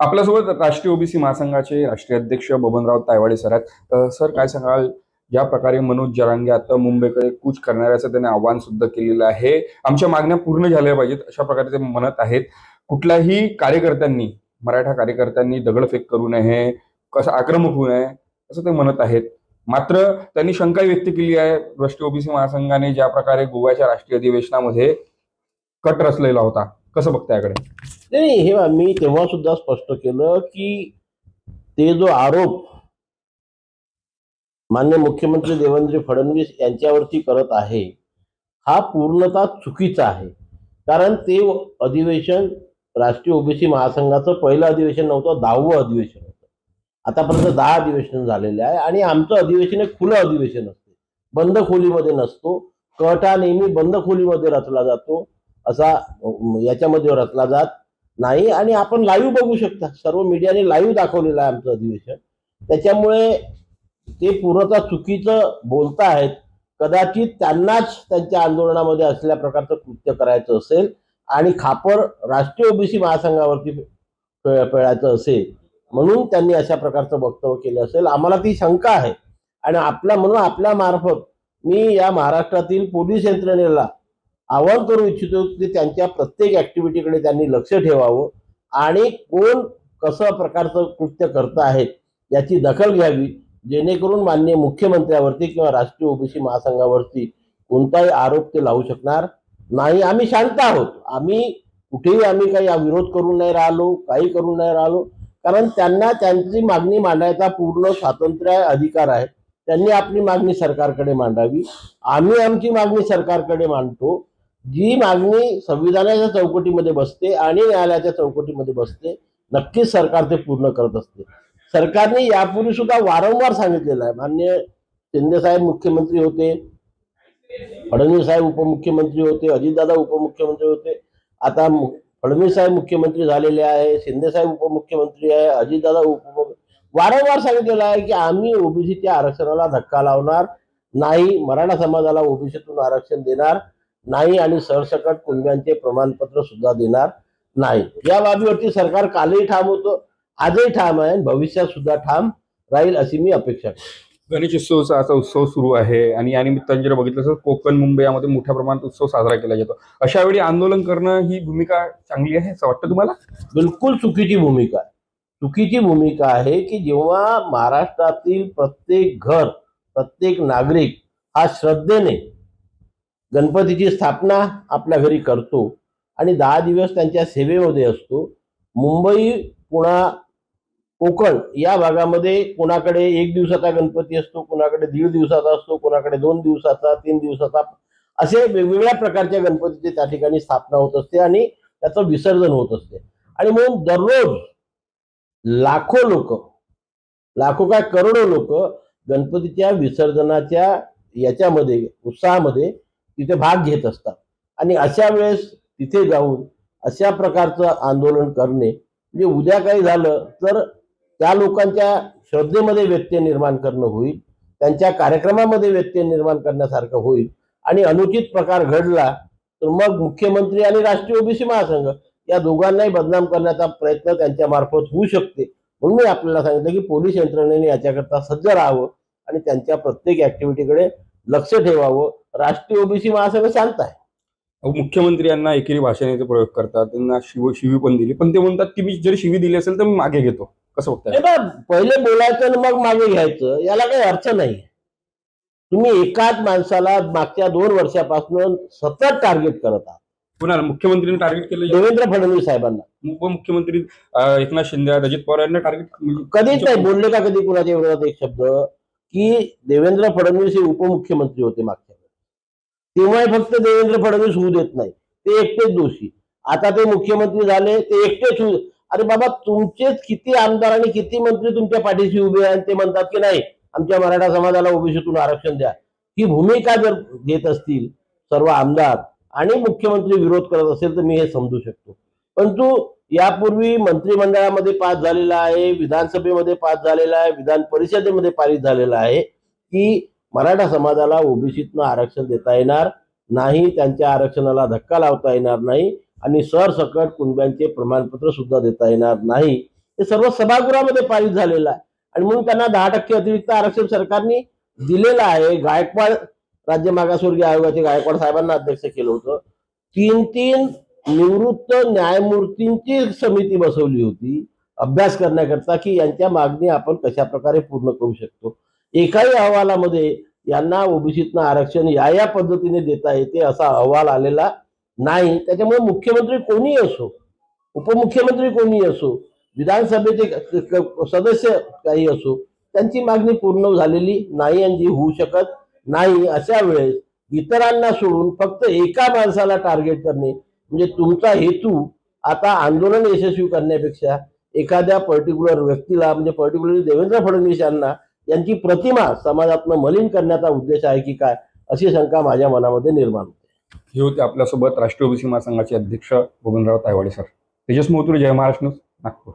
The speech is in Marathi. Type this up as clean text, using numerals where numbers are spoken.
आपल्यासोबत राष्ट्रीय ओबीसी महासंघाचे राष्ट्रीय अध्यक्ष बबनराव तायवाडे सर आहेत। सर, काय सांगाल, ज्या प्रकारे मनोज जरांगे आता मुंबईकडे कूच करणाऱ्याचं त्याने आव्हान सुद्धा केलेलं आहे, आमच्या मागण्या पूर्ण झाल्या पाहिजेत अशा प्रकारे ते म्हणत आहेत। कुठल्याही कार्यकर्त्यांनी, मराठा कार्यकर्त्यांनी दगडफेक करू नये, कसं आक्रमक होऊ नये असं ते म्हणत आहेत। मात्र त्यांनी शंका व्यक्त केली आहे राष्ट्रीय ओबीसी महासंघाने ज्या प्रकारे गोव्याच्या राष्ट्रीय अधिवेशनामध्ये कट रचलेला होता। कसं बघता याकडे? नाही, हे मी तेव्हा सुद्धा स्पष्ट केलं की ते जो आरोप माननीय मुख्यमंत्री देवेंद्र फडणवीस यांच्यावरती करत आहे हा पूर्णतः चुकीचा आहे। कारण ते अधिवेशन राष्ट्रीय ओबीसी महासंघाचं पहिलं अधिवेशन नव्हतं, 10वं अधिवेशन होतं। आतापर्यंत 10 अधिवेशन झालेले आहे आणि आमचं अधिवेशन एक खुलं अधिवेशन असते, बंद खोलीमध्ये नसतो। कट हा नेहमी बंद खोलीमध्ये रचला जातो, असा याच्यामध्ये रचला जात नाही। आणि आपण लाईव्ह बघू शकता, सर्व मीडियाने लाईव्ह दाखवलेलं आहे आमचं अधिवेशन। त्याच्यामुळे ते पूर्णतः चुकीचं बोलतायत। कदाचित त्यांनाच त्यांच्या आंदोलनामध्ये असल्या प्रकारचं कृत्य करायचं असेल आणि खापर राष्ट्रीय ओबीसी महासंघावरती पेळायचं असेल म्हणून त्यांनी अशा प्रकारचं वक्तव्य केलं असेल, आम्हाला ती शंका आहे। आणि म्हणून आपल्या मार्फत मी या महाराष्ट्रातील पोलीस यंत्रणेला आवाहन करू इच्छितो की त्यांच्या प्रत्येक ऍक्टिव्हिटीकडे त्यांनी लक्ष ठेवावं आणि कोण कसं प्रकारचं कृत्य करत आहेत याची दखल घ्यावी, जेणेकरून माननीय मुख्यमंत्र्यावरती किंवा राष्ट्रीय ओबीसी महासंघावरती कोणताही आरोप ते लावू शकणार नाही। आम्ही शांत आहोत, आम्ही काही विरोध करून नाही राहिलो, काही करून नाही राहिलो। कारण त्यांना त्यांची मागणी मांडायचा पूर्ण स्वातंत्र्य अधिकार आहे, त्यांनी आपली मागणी सरकारकडे मांडावी। आम्ही आमची मागणी सरकारकडे मांडतो, जी मागणी संविधानाच्या चौकटीमध्ये बसते आणि न्यायालयाच्या चौकटीमध्ये बसते, नक्कीच सरकार ते पूर्ण करत असते। सरकारने यापूर्वी सुद्धा वारंवार सांगितलेलं आहे, माननीय शिंदे साहेब मुख्यमंत्री होते, फडणवीस साहेब उपमुख्यमंत्री होते, अजितदादा उपमुख्यमंत्री होते, आता फडणवीस साहेब मुख्यमंत्री झालेले आहे, शिंदे साहेब उपमुख्यमंत्री आहे, अजितदादा वारंवार सांगितलेलं आहे की आम्ही ओबीसीच्या आरक्षणाला धक्का लावणार नाही, मराठा समाजाला ओबीसीतून आरक्षण देणार नाही आणि सरसकट कुणब्यांचे प्रमाणपत्र सुद्धा देणार नाही। या बाबीवरती सरकार कालही ठाम होतं, आजही ठाम आहे, भविष्यात सुद्धा ठाम राहील अशी मी अपेक्षा करतो। गणेशोत्सवाचा उत्सव सुरू आहे आणि या निमित्ताने जर बघितलं तर कोकण मुंबई यामध्ये मोठ्या प्रमाणात उत्सव साजरा केला जातो। अशा वेळी आंदोलन करणं ही भूमिका चांगली आहे असं वाटतं तुम्हाला? बिलकुल चुकीची भूमिका आहे। चुकीची भूमिका आहे की जेव्हा महाराष्ट्रातील प्रत्येक घर, प्रत्येक नागरिक हा श्रद्धेने गणपतीची स्थापना आपल्या घरी करतो आणि 10 दिवस त्यांच्या सेवेमध्ये असतो। मुंबई, पुणे, कोकण या भागामध्ये कोणाकडे 1 दिवसाचा गणपती असतो, कोणाकडे 1.5 दिवसाचा असतो, कोणाकडे 2 दिवसाचा, 3 दिवसाचा, असे वेगवेगळ्या प्रकारच्या गणपतीची त्या ठिकाणी स्थापना होत असते आणि त्याचं विसर्जन होत असते। आणि म्हणून दररोज लाखो काय करोडो लोक गणपतीच्या विसर्जनाच्या याच्यामध्ये उत्साहामध्ये तिथे भाग घेत असतात। आणि अशा वेळेस तिथे जाऊन अशा प्रकारचं आंदोलन करणे म्हणजे उद्या काही झालं तर त्या लोकांच्या श्रद्धेमध्ये व्यत्यय निर्माण करणं होईल, त्यांच्या कार्यक्रमामध्ये व्यत्यय निर्माण करण्यासारखं होईल आणि अनुचित प्रकार घडला तर मग मुख्यमंत्री आणि राष्ट्रीय ओबीसी महासंघ या दोघांनाही बदनाम करण्याचा प्रयत्न त्यांच्या मार्फत होऊ शकते। म्हणून मी आपल्याला सांगितलं की पोलीस यंत्रणेने याच्याकरता सज्ज राहावं आणि त्यांच्या प्रत्येक ऍक्टिव्हिटीकडे लक्ष ठेवावं। राष्ट्रीय ओबीसी महासंघ शांत आहे। मुख्यमंत्री यांना एकेरी भाषेचे प्रयोग करतात, त्यांना शिवी पण दिली, पण ते म्हणतात की मी जर शिवी दिली असेल तर मी मागे घेतो। कसं बघताय? पहिले बोलायचं आणि मग मागे घ्यायचं, याला काही अर्थ नाही। तुम्ही एकाच माणसाला मागच्या 2 वर्षापासून सतत टार्गेट करत आहात। कुणाला? मुख्यमंत्र्यांनी टार्गेट केलं? देवेंद्र फडणवीस साहेबांना। उपमुख्यमंत्री एकनाथ शिंदे, अजित पवार यांना टार्गेट कधीच नाही बोलले का कधी कुणाच्या विरोधात एक शब्द? की देवेंद्र फडणवीस हे उपमुख्यमंत्री होते मागच्या वेळेस, तेव्हा फक्त देवेंद्र फडणवीस होऊ देत नाही, ते एकटेच दोषी। आता ते मुख्यमंत्री झाले, ते एकटेच होऊ। अरे बाबा, तुमचेच किती आमदार आणि किती मंत्री तुमच्या पाठीशी उभे आहेत, ते म्हणतात की नाही आमच्या मराठा समाजाला ओबीसीतून आरक्षण द्या। ही भूमिका जर घेत असतील सर्व आमदार आणि मुख्यमंत्री विरोध करत असेल तर मी हे समजू शकतो। परंतु यापूर्वी मंत्रिमंडळामध्ये पास झालेला आहे, विधानसभेमध्ये पास झालेला आहे, विधान परिषदेमध्ये पारित झालेला आहे की मराठा समाजाला ओबीसीतून आरक्षण देता येणार नाही, त्यांच्या आरक्षणाला धक्का लावता येणार नाही आणि सरसकट कुणब्यांचे प्रमाणपत्र सुद्धा देता येणार नाही। हे सर्व सभागृहामध्ये पारित झालेलं आहे आणि म्हणून त्यांना 10% अतिरिक्त आरक्षण सरकारने दिलेलं आहे. गायकवाड राज्य मागासवर्गीय आयोगाचे गायकवाड साहेबांना अध्यक्ष केलं होतं. 3 निवृत्त न्यायमूर्तींची समिती बसवली होती अभ्यास करण्याकरता की यांच्या मागणी आपण कशा प्रकारे पूर्ण करू शकतो. एकाही अहवालामध्ये यांना ओबीसीतनं आरक्षण या पद्धतीने देता येते असा अहवाल आलेला नाही. त्याच्यामुळे मुख्यमंत्री कोणी असो, उपमुख्यमंत्री कोणी असो, विधानसभेचे सदस्य काही असो, त्यांची मागणी पूर्ण झालेली नाही आणि जी होऊ शकत नाही. अशा वेळेस इतरांना सोडून फक्त एका माणसाला टार्गेट करणे म्हणजे तुमचा हेतू आता आंदोलन यशस्वी करण्यापेक्षा एखाद्या पर्टिक्युलर व्यक्तीला म्हणजे पर्टिक्युलरली देवेंद्र फडणवीस यांची प्रतिमा समाजातनं मलिन करण्याचा उद्देश आहे की काय, अशी शंका माझ्या मनामध्ये निर्माण होते. हे होते आपल्यासोबत राष्ट्रीय ओबीसी महासंघाचे अध्यक्ष बबनराव तायवाडे सर. तेजस मोतुरे, जय महाराष्ट्र न्यूज, नागपूर.